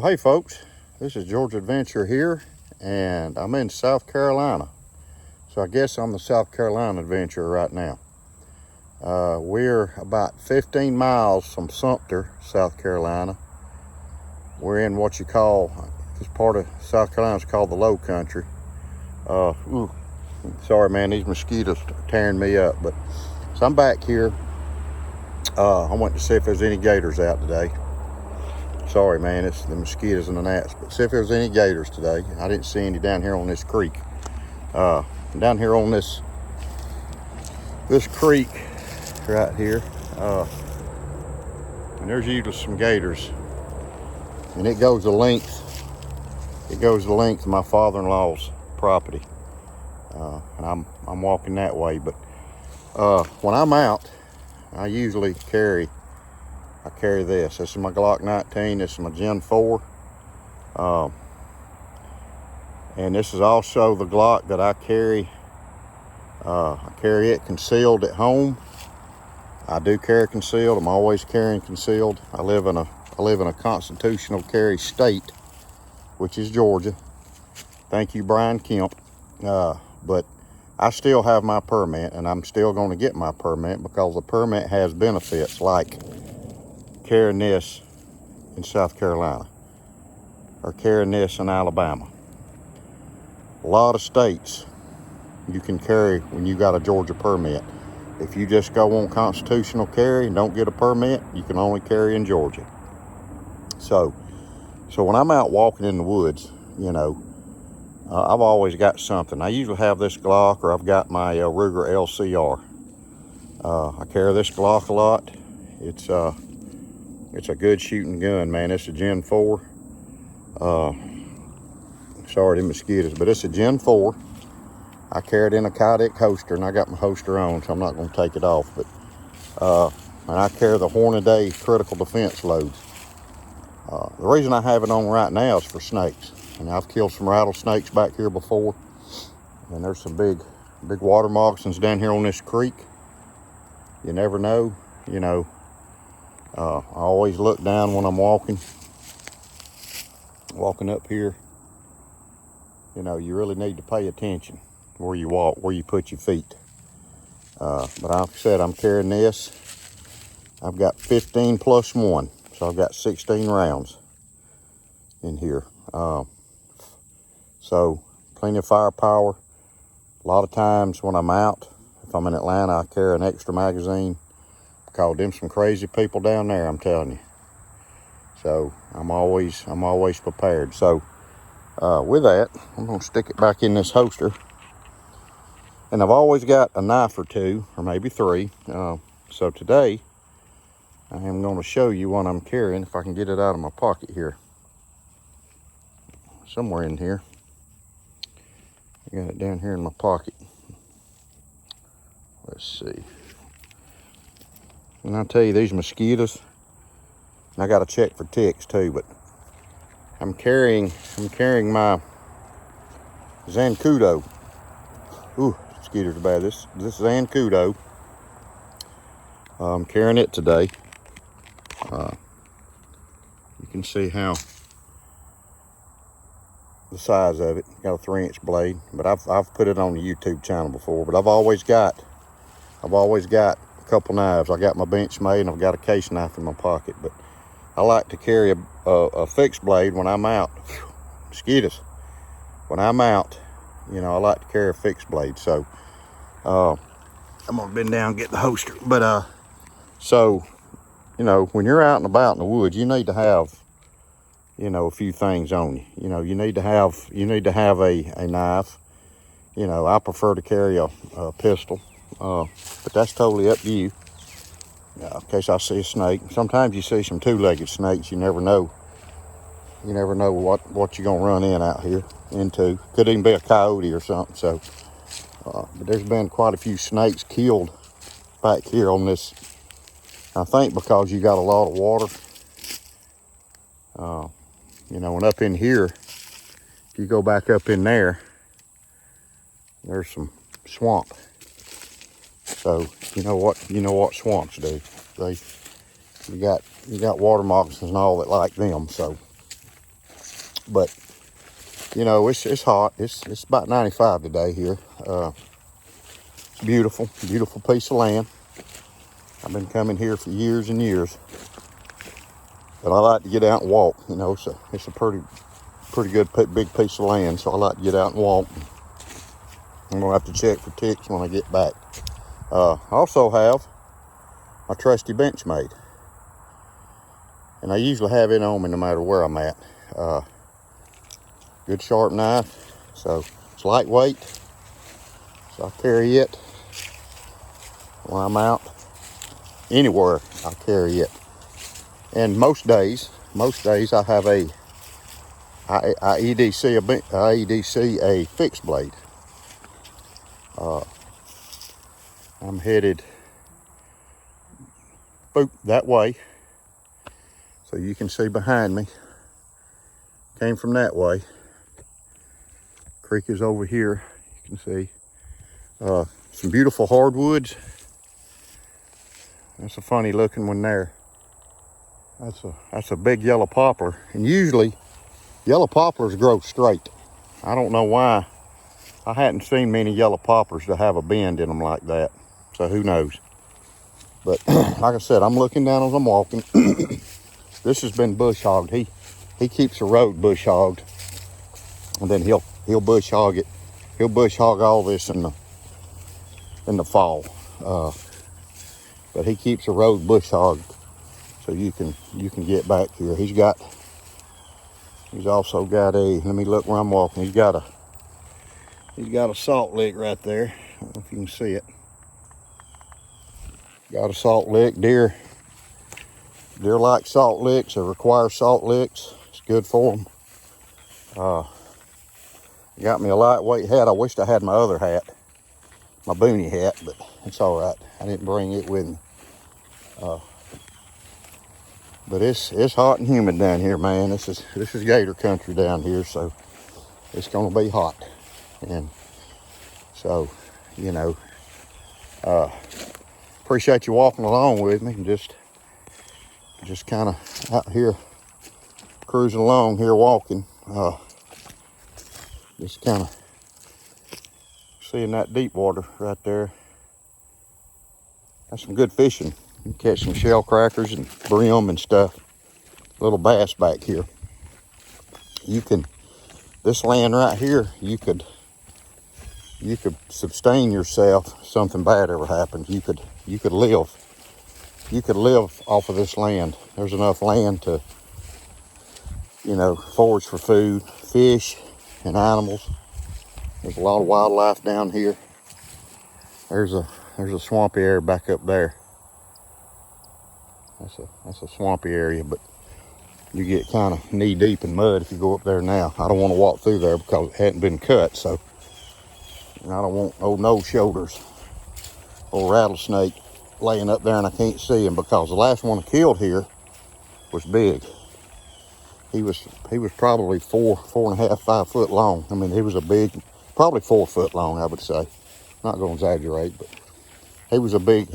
Well, hey folks, this is Georgia Adventure here, and I'm in South Carolina. So I guess I'm the South Carolina Adventurer right now. We're about 15 miles from Sumter, South Carolina. We're in what you call, this part of South Carolina is called the Low Country. Sorry man, these mosquitoes are tearing me up. But so I'm back here. I went to see if there's any gators out today. Sorry man, it's the mosquitoes and the gnats, but see if there's any gators today. I didn't see any down here on this creek. Down here on this creek right here, and there's usually some gators, and it goes the length of my father-in-law's property, and I'm walking that way. But when I'm out, I usually carry this. This is my Glock 19. This is my Gen 4. And this is also the Glock that I carry. I carry it concealed at home. I do carry concealed. I'm always carrying concealed. I live in a constitutional carry state, which is Georgia. Thank you, Brian Kemp. But I still have my permit, and I'm still going to get my permit because the permit has benefits like carrying this in South Carolina or carrying this in Alabama. A lot of states you can carry when you got a Georgia permit. If you just go on constitutional carry and don't get a permit, you can only carry in Georgia. So when I'm out walking in the woods, I've always got something. I usually have this Glock, or I've got my Ruger LCR. I carry this Glock a lot. It's a good shooting gun, man. It's a Gen 4. Sorry, the mosquitoes, but it's a Gen 4. I carry it in a Kydex holster, and I got my holster on, so I'm not going to take it off. But and I carry the Hornaday critical defense loads. The reason I have it on right now is for snakes. And I've killed some rattlesnakes back here before. And there's some big water moccasins down here on this creek. You never know, I always look down when I'm walking up here. You really need to pay attention where you walk, where you put your feet. But like I said, I'm carrying this. I've got 15 plus 1, so I've got 16 rounds in here. So plenty of firepower. A lot of times when I'm out, if I'm in Atlanta, I carry an extra magazine. Called them some crazy people down there, I'm telling you. So I'm always prepared. So with that, I'm gonna stick it back in this holster. And I've always got a knife or two, or maybe 3. So today, I am gonna show you what I'm carrying, if I can get it out of my pocket here. Somewhere in here. I got it down here in my pocket. Let's see. And I'll tell you, these mosquitoes, and I got to check for ticks too, but I'm carrying my Zancudo. Ooh, mosquitoes are bad. This Zancudo. I'm carrying it today. You can see how the size of it. Got a 3-inch blade, but I've put it on the YouTube channel before. But I've always got a couple knives. I got my Benchmade, and I've got a case knife in my pocket. But I like to carry a fixed blade when I'm out. Mosquitoes. When I'm out, I like to carry a fixed blade. So I'm gonna bend down and get the holster. But so when you're out and about in the woods, you need to have a few things on you. You need to have a knife. I prefer to carry a pistol. But that's totally up to you. In case I see a snake. Sometimes you see some 2-legged snakes. You never know. You never know what you're gonna run into. Could even be a coyote or something. So, but there's been quite a few snakes killed back here on this. I think because you got a lot of water. And up in here, if you go back up in there, there's some swamp. So you know what swamps do. You got water moccasins and all that like them. So But you know, it's hot. It's about 95 today here. It's beautiful, beautiful piece of land. I've been coming here for years and years, but I like to get out and walk. You know, so it's a pretty good big piece of land, so I like to get out and walk. I'm gonna have to check for ticks when I get back. I also have my trusty Benchmade, and I usually have it on me no matter where I'm at. Good sharp knife, so it's lightweight, so I carry it when I'm out. Anywhere I carry it, and most days I have a EDC a fixed blade. I'm headed that way, so you can see behind me. Came from that way. Creek is over here. You can see some beautiful hardwoods. That's a funny looking one there. That's a big yellow poplar, and usually yellow poplars grow straight. I don't know why. I hadn't seen many yellow poplars that have a bend in them like that, so who knows. But like I said, I'm looking down as I'm walking. This has been bush hogged. He keeps the road bush hogged, and then he'll bush hog it. He'll bush hog all this in the fall. But he keeps the road bush hogged, so you can get back here. He's also got a, let me look where I'm walking. He's got a salt lick right there. I don't know if you can see it. Got a salt lick. Deer like salt licks. They require salt licks. It's good for them. Got me a lightweight hat. I wished I had my other hat, my boonie hat, but it's all right. I didn't bring it with me. But it's hot and humid down here, man. This is gator country down here, so it's gonna be hot. And so, you know, appreciate you walking along with me and just kind of out here cruising along here, walking. Just kind of seeing that deep water right there. That's some good fishing. You can catch some shell crackers and brim and stuff. Little bass back here. This land right here, you could sustain yourself if something bad ever happened. You could live off of this land. There's enough land to, you know, forage for food, fish, and animals. There's a lot of wildlife down here. There's a swampy area back up there. That's a swampy area, but you get kind of knee deep in mud if you go up there now. I don't want to walk through there because it hadn't been cut, so I don't want no nose shoulders or rattlesnake laying up there and I can't see him, because the last one I killed here was big. He was probably 4.5, 5 foot long. I mean, he was a big, probably 4 foot long, I would say. Not going to exaggerate, but he was a big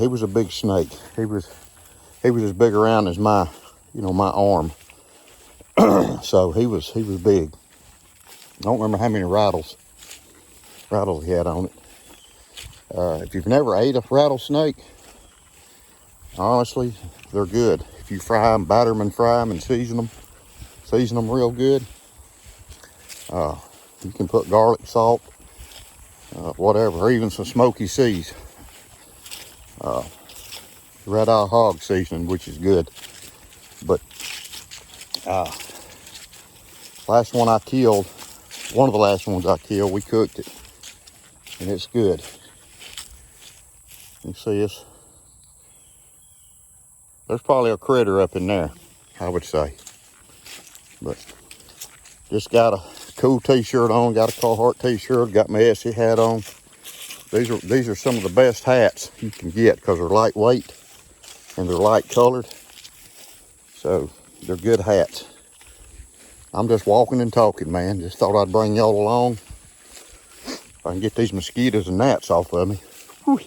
snake. He was as big around as my arm. So he was big. I don't remember how many rattles he had on it. If you've never ate a rattlesnake, honestly, they're good. If you fry them, batter them and fry them and season them real good. You can put garlic, salt, whatever, or even some smoky seas. Red eye hog seasoning, which is good. But last one I killed, one of the last ones I killed, we cooked it, and it's good. You see this? There's probably a critter up in there, I would say. But just got a cool t-shirt on, got a Carhartt t-shirt, got my Essie hat on. These are some of the best hats you can get because they're lightweight and they're light colored. So they're good hats. I'm just walking and talking, man. Just thought I'd bring y'all along. If I can get these mosquitoes and gnats off of me. Whew.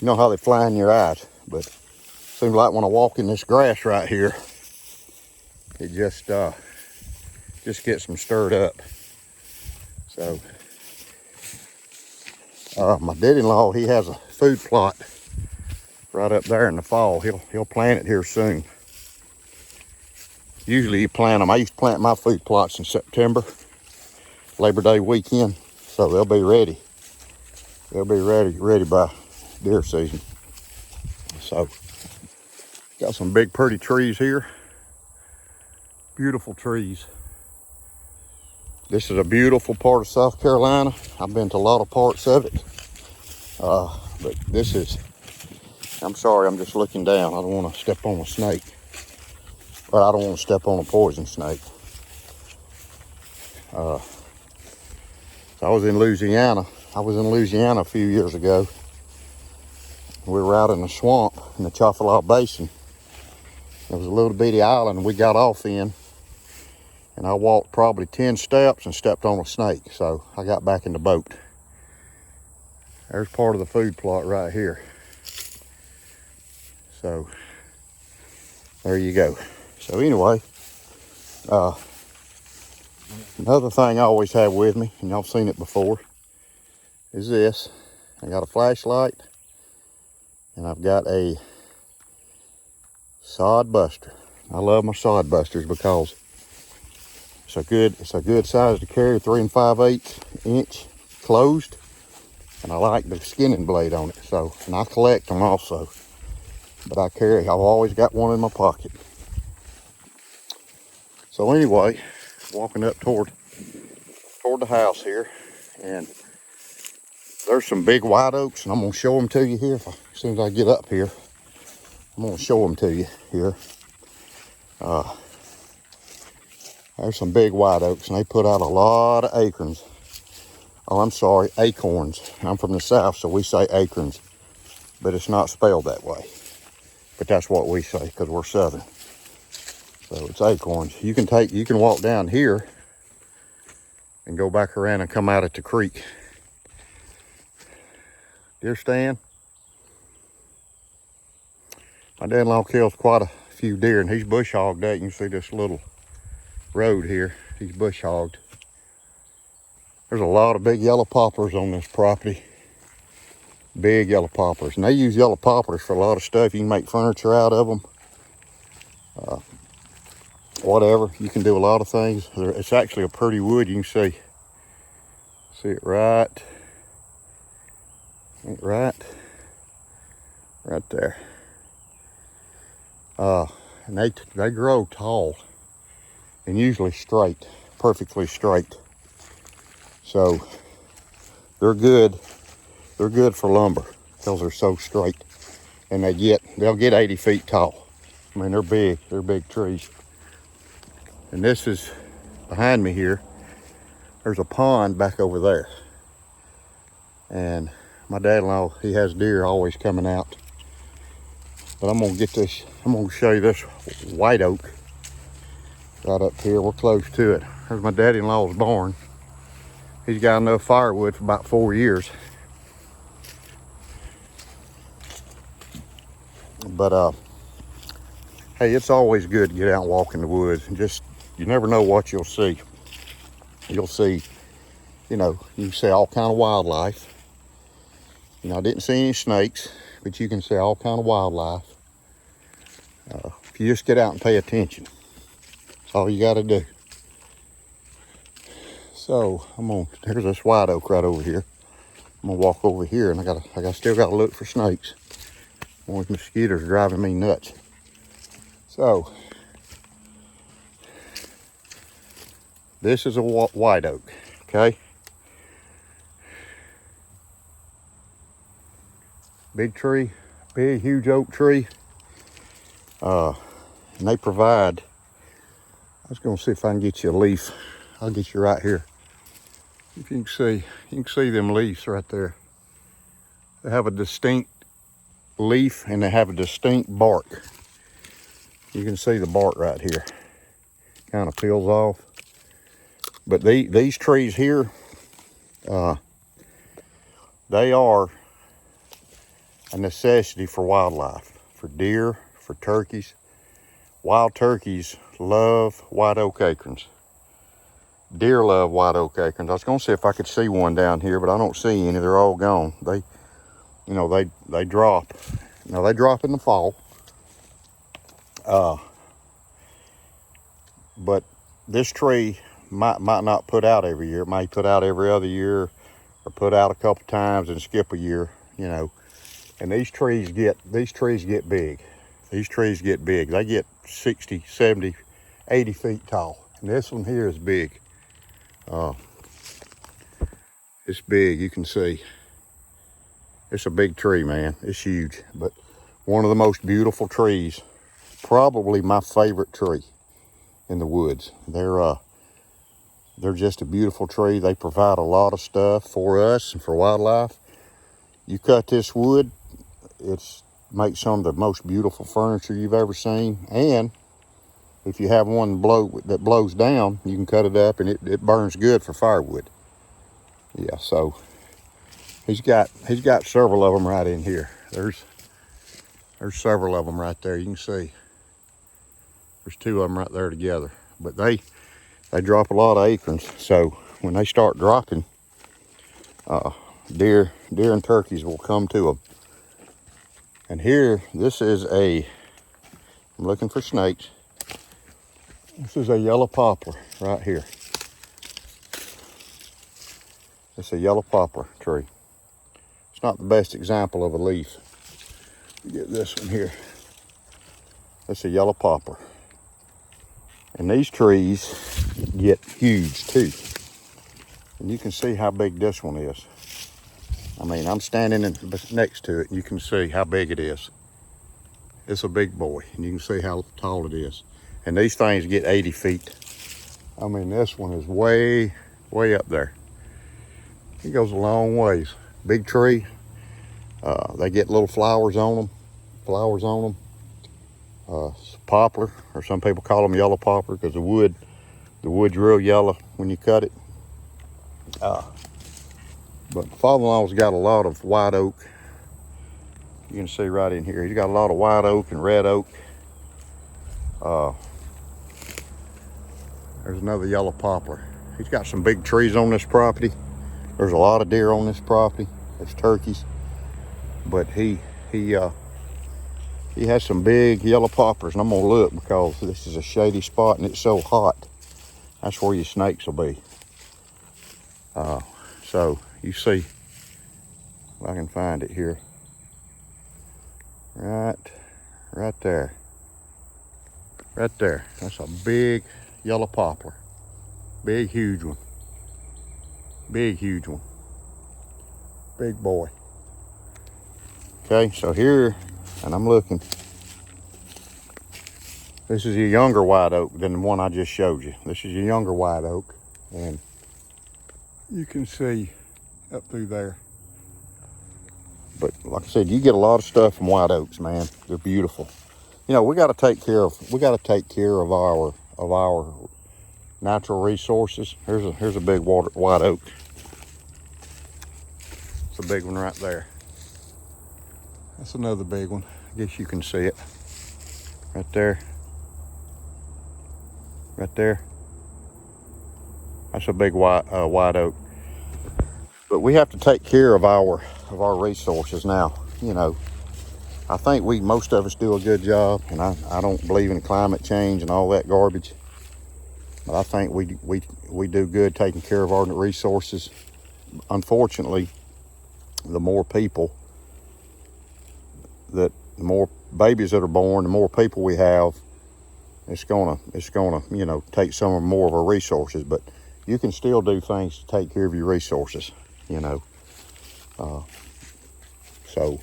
You know how they fly in your eyes, but seems like when I walk in this grass right here, it just just gets them stirred up. So my daddy-in-law, he has a food plot right up there in the fall. He'll plant it here soon. Usually you plant them. I used to plant my food plots in September, Labor Day weekend, so they'll be ready. They'll be ready by deer season. So got some big pretty trees here. Beautiful trees. This is a beautiful part of South Carolina. I've been to a lot of parts of it. But this is, I'm sorry, I'm just looking down. I don't want to step on a snake. But I don't want to step on a poison snake. So I was in Louisiana. A few years ago. We were out in the swamp in the Choctaw Basin. There was a little bitty island we got off in. And I walked probably 10 steps and stepped on a snake. So I got back in the boat. There's part of the food plot right here. So there you go. So anyway, another thing I always have with me, and y'all seen it before, is this. I got a flashlight and I've got a sod buster. I love my sod busters because it's a good size to carry, 3 5/8 inch closed, and I like the skinning blade on it. So, and I collect them also, but I've always got one in my pocket. So anyway, walking up toward the house here, and there's some big white oaks, and I'm gonna show them to you here. As soon as I get up here, I'm gonna show them to you here. There's some big white oaks, and they put out a lot of acorns. Oh, I'm sorry, acorns. I'm from the South, so we say acorns, but it's not spelled that way. But that's what we say because we're Southern. So it's acorns. You can walk down here and go back around and come out at the creek. Deer stand. My dad-in-law kills quite a few deer, and he's bush hogged that. You can see this little road here. He's bush hogged. There's a lot of big yellow poplars on this property. Big yellow poplars. And they use yellow poplars for a lot of stuff. You can make furniture out of them. Whatever. You can do a lot of things. It's actually a pretty wood. You can see it right there. And they grow tall and usually straight, perfectly straight. So they're good for lumber because they're so straight, and they'll get 80 feet tall. I mean, they're big trees. And this is behind me here. There's a pond back over there, and my dad-in-law, he has deer always coming out. But I'm gonna show you this white oak right up here. We're close to it. There's my daddy-in-law's barn. He's got enough firewood for about 4 years. But hey, it's always good to get out and walk in the woods, and you never know what you'll see. You'll see, you can see all kind of wildlife. I didn't see any snakes, but you can see all kind of wildlife. If you just get out and pay attention, that's all you got to do. So here's this white oak right over here. I'm gonna walk over here, and I still got to look for snakes. These mosquitoes are driving me nuts. So this is a white oak, okay? Big tree, big, huge oak tree. And they provide, I was gonna see if I can get you a leaf. I'll get you right here. If you can see them leaves right there. They have a distinct leaf and they have a distinct bark. You can see the bark right here. Kind of peels off. But these trees here, they are a necessity for wildlife, for deer, for turkeys. Wild turkeys love white oak acorns. Deer love white oak acorns. I was gonna see if I could see one down here, but I don't see any. They're all gone. They, you know, they drop. Now they drop in the fall. But this tree might not put out every year. It might put out every other year, or put out a couple times and skip a year. You know, and these trees get big. These trees get big. They get 60, 70, 80 feet tall. And this one here is big. It's big, you can see. It's a big tree, man. It's huge, but one of the most beautiful trees. Probably my favorite tree in the woods. They're just a beautiful tree. They provide a lot of stuff for us and for wildlife. You cut this wood, it's makes some of the most beautiful furniture you've ever seen. And if you have one that blows down, you can cut it up and it burns good for firewood. Yeah, so he's got several of them right in here. There's several of them right there. You can see there's two of them right there together. But they drop a lot of acorns. So when they start dropping, deer and turkeys will come to them. And here, I'm looking for snakes. This is a yellow poplar right here. It's a yellow poplar tree. It's not the best example of a leaf. Get this one here. It's a yellow poplar. And these trees get huge too. And you can see how big this one is. I mean, I'm standing next to it and you can see how big it is. It's a big boy and you can see how tall it is. And these things get 80 feet. I mean, this one is way, way up there. It goes a long ways. Big tree. They get little flowers on them. It's poplar, or some people call them yellow poplar because the wood's real yellow when you cut it. But father-in-law's got a lot of white oak. You can see right in here. He's got a lot of white oak and red oak. There's another yellow poplar. He's got some big trees on this property. There's a lot of deer on this property. It's turkeys. But he has some big yellow poplars, and I'm gonna look because this is a shady spot and it's so hot. That's where your snakes will be. So you see, if I can find it here. Right there. Right there. That's a big yellow poplar. Big, huge one. Big, huge one. Big boy. Okay, so here, and I'm looking. This is a younger white oak than the one I just showed you. This is a younger white oak, and you can see up through there. But like I said, you get a lot of stuff from white oaks, man. They're beautiful. You know, we got to take care of our natural resources. Here's a big white oak. It's a big one right there. That's another big one. I guess you can see it. Right there. Right there. That's a big white oak. But we have to take care of our resources now. You know, I think most of us do a good job, and I don't believe in climate change and all that garbage. But I think we do good taking care of our resources. Unfortunately, the more babies that are born, the more people we have, it's gonna take some more of our resources. But you can still do things to take care of your resources, you know. So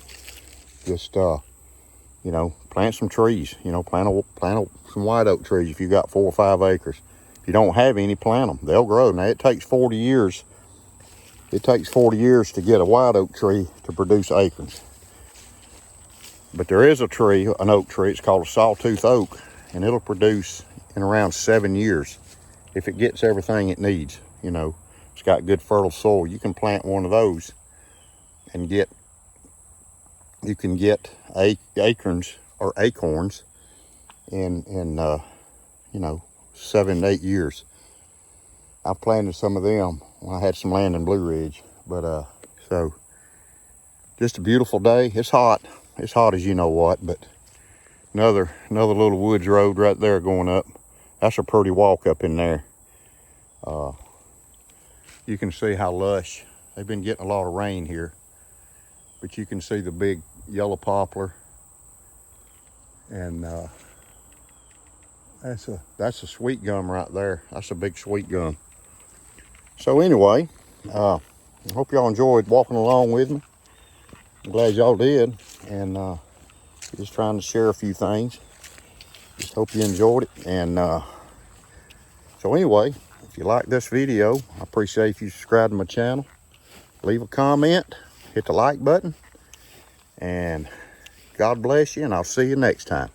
just plant some trees. You know, plant some white oak trees if you got 4 or 5 acres. If you don't have any, plant them. They'll grow. Now it takes 40 years. It takes 40 years to get a white oak tree to produce acorns. But there is an oak tree, it's called a sawtooth oak, and it'll produce in around 7 years if it gets everything it needs. You know, it's got good fertile soil. You can plant one of those and get acorns in 7 to 8 years. I planted some of them when I had some land in Blue Ridge. But so just a beautiful day. It's hot. It's hot as you know what, but another little woods road right there going up. That's a pretty walk up in there. You can see how lush. They've been getting a lot of rain here, but you can see the big yellow poplar, and that's a sweet gum right there. That's a big sweet gum. So anyway, I hope y'all enjoyed walking along with me. I'm glad y'all did, and just trying to share a few things. Just hope you enjoyed it. And so anyway, if you like this video, I appreciate if you subscribe to my channel, leave a comment, hit the like button, and God bless you, and I'll see you next time.